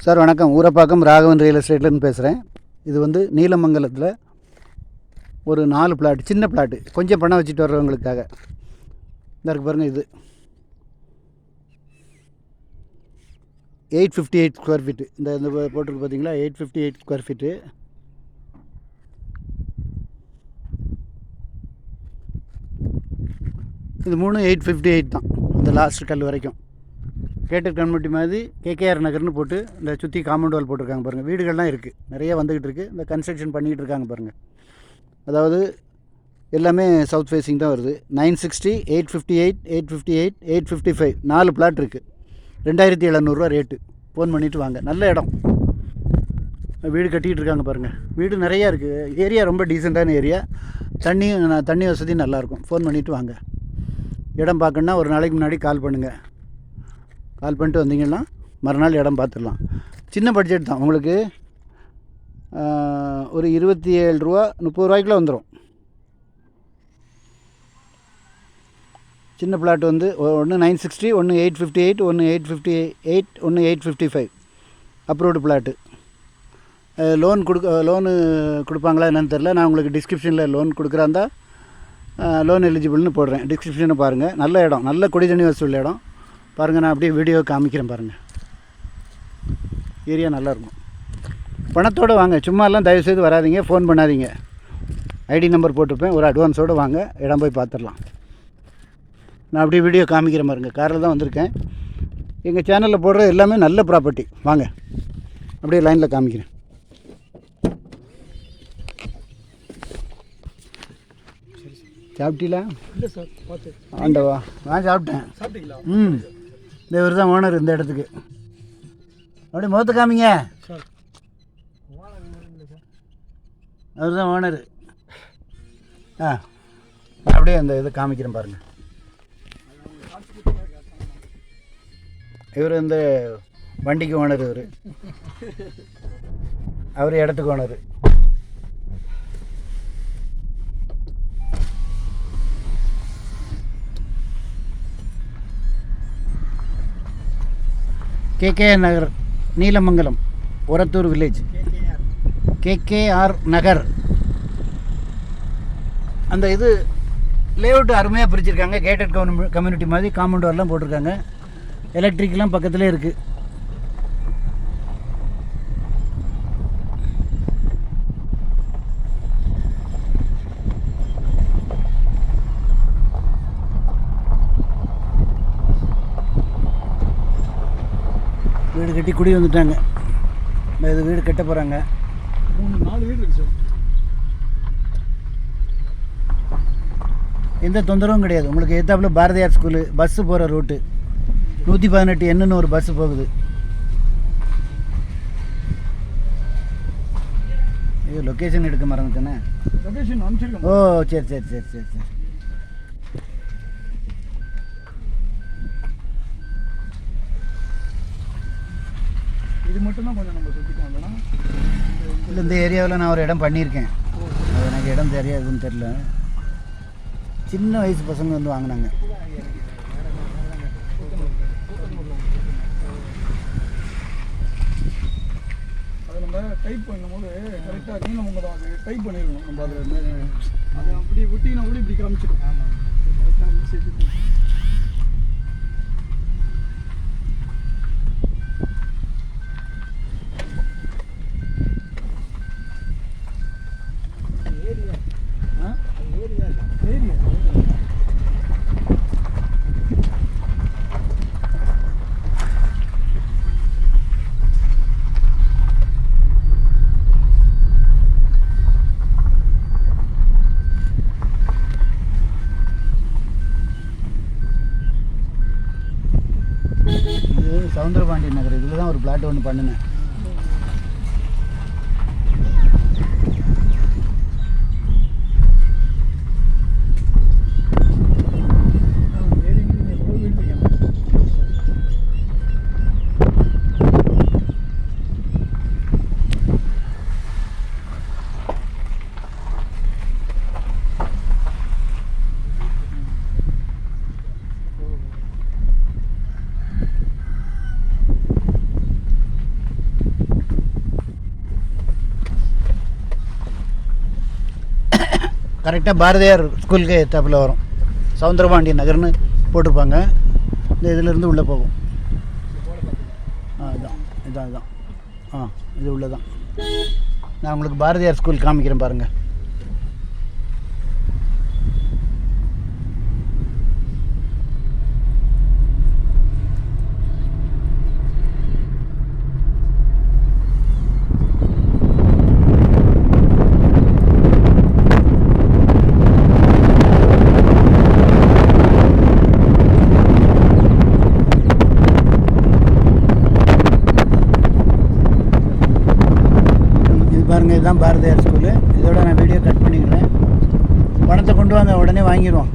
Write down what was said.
Sir வணக்கம். Urapakkam Raghavan real எஸ்டேட்லேருந்து பேசுகிறேன். இது வந்து நீலமங்கலத்தில் ஒரு 4 பிளாட், சின்ன பிளாட்டு, கொஞ்சம் பணம் வச்சுட்டு வர்றவங்களுக்காக. இந்த இருக்கு பாருங்கள், இது 858 ஸ்கொயர் ஃபீட்டு. இந்த போட்டிருக்கு பார்த்தீங்களா, 858 ஸ்கொயர் ஃபீட்டு. இது 3 858 தான், இந்த லாஸ்ட் கல் வரைக்கும். கேட்டட் கம்யூனிட்டி மாதிரி கேகேஆர் நகர்னு போட்டு இந்த சுற்றி காம்பவுண்ட் வால் போட்டிருக்காங்க பாருங்கள். வீடுகள்லாம் இருக்குது, நிறைய வந்துக்கிட்டு இருக்குது. இந்த கன்ஸ்ட்ரக்ஷன் பண்ணிக்கிட்டு இருக்காங்க பாருங்கள். அதாவது எல்லாமே சவுத் ஃபேஸிங் தான் வருது. 960, 858, 858, 855 4 பிளாட் இருக்குது. 2700 ரேட்டு. ஃபோன் பண்ணிவிட்டு வாங்க. நல்ல இடம், வீடு கட்டிக்கிட்டு இருக்காங்க பாருங்கள். வீடு நிறையா இருக்குது. ஏரியா ரொம்ப டீசெண்டான ஏரியா. தண்ணி வசதி நல்லாயிருக்கும். ஃபோன் பண்ணிவிட்டு வாங்க. இடம் பார்க்கணுன்னா ஒரு நாளைக்கு முன்னாடி கால் பண்ணுங்கள். கால் பண்ணிட்டு வந்தீங்கன்னா மறுநாள் இடம் பார்த்துடலாம். சின்ன பட்ஜெட் தான். உங்களுக்கு ஒரு 27 ரூபா 30 ரூபாய்க்குள்ளே வந்துடும். சின்ன பிளாட் வந்து ஒன்று 960, ஒன்று 858, ஒன்று 858, ஒன்று 855 அப்ரூவ்டு பிளாட்டு. லோனு கொடுப்பாங்களா என்னன்னு தெரில. நான் உங்களுக்கு டிஸ்கிரிப்ஷனில் லோன் கொடுக்குறாந்தா லோன் எலிஜிபிள்னு போடுறேன். டிஸ்கிரிப்ஷனை பாருங்கள். நல்ல இடம், நல்ல குடி தண்ணி வசதி உள்ள இடம் பாருங்கள். நான் அப்படியே வீடியோ காமிக்கிறேன் பாருங்கள். ஏரியா நல்லாயிருக்கும். பணத்தோடு வாங்க, சும்மாலாம் தயவுசெய்து வராதிங்க, ஃபோன் பண்ணாதீங்க. ஐடி நம்பர் போட்டுப்பேன். ஒரு அட்வான்ஸோடு வாங்க, இடம் போய் பார்த்துடலாம். நான் அப்படியே வீடியோ காமிக்கிறேன் பாருங்கள். காரில் தான் வந்திருக்கேன். எங்கள் சேனலில் போடுற எல்லாமே நல்ல ப்ராப்பர்ட்டி. வாங்க அப்படியே லைனில் காமிக்கிறேன். சாப்பிட்டீங்களா? இல்லை சார், பார்த்து ஆண்டவா, நான் சாப்பிட்டேன். சாப்பிட்டீங்களா? இந்த இவர் தான் ஓனர் இந்த இடத்துக்கு. அப்படியே முகத்தை காமிங்க. சார் அவர் தான் ஓனரு. அப்படியே அந்த இதை காமிக்கிறேன் பாருங்கள். இவர் இந்த வண்டிக்கு ஓனர், அவர் இடத்துக்கு ஓனர். கேகேஆர் நகர், நீலமங்கலம், ஒரத்தூர் வில்லேஜ். கேகேஆர் நகர். அந்த இது லேஅவுட் அருமையாக பிரிச்சுருக்காங்க. கேட்டட் கம்யூனிட்டி மாதிரி காம்பவுண்ட் வால்லாம் போட்டிருக்காங்க. எலக்ட்ரிக்கெலாம் பக்கத்துலேயே இருக்குது. வீடு கட்டி குடி வந்துட்டாங்க. இது வீடு கட்ட போகிறாங்க. 3-4 வீடு இருக்குது சார். எந்த தொந்தரவும் கிடையாது. உங்களுக்கு எத்தாப்புல பாரதியார் ஸ்கூலு, பஸ்ஸு போகிற ரூட்டு 118 என்னன்னு ஒரு பஸ்ஸு போகுது. இது லொக்கேஷன் எடுக்க மறந்துட்டேனே. லொகேஷன் அனுப்பிச்சிருக்கேன். ஓ சரி சரி சரி சரி சரி. இது மட்டும்தான் கொஞ்சம் நம்ம சுற்றிட்டு வந்தோன்னா. இல்லை, இந்த ஏரியாவில் நான் ஒரு இடம் பண்ணியிருக்கேன். அது எனக்கு இடம் தெரியாதுன்னு தெரில. சின்ன வயசு பசங்க வந்து வாங்கினாங்க. அதை நம்ம டைப் பண்ணும்போது கரெக்டாக நீலமங்கலம் அது டைப் பண்ணிடணும். நம்ம அதில் அதை அப்படி விட்டிங்கன்னா கூட இப்படி காமிச்சிடும். ஆமாம், கரெக்டாக சேர்த்து. சவுந்தரபாண்டி நகர். இதில் தான் ஒரு பிளாட் ஒன்று பண்ணினேன். கரெக்டாக பாரதியார் ஸ்கூலுக்கு ஏற்றாப்புல வரும். சவுந்தரபாண்டியன் நகர்னு போட்டிருப்பாங்க. இந்த இதிலேருந்து உள்ளே போகும். இதுதான் இதுதான் இதுதான் இது உள்ளதான். நான் உங்களுக்கு பாரதியார் ஸ்கூல் காமிக்கிறேன் பாருங்கள். பாருங்கள், இதுதான் பாரதியார் ஸ்கூலு. இதோட நான் வீடியோ கட் பண்ணிக்கிறேன். பணத்தை கொண்டு வாங்க, உடனே வாங்கிடுவோம்.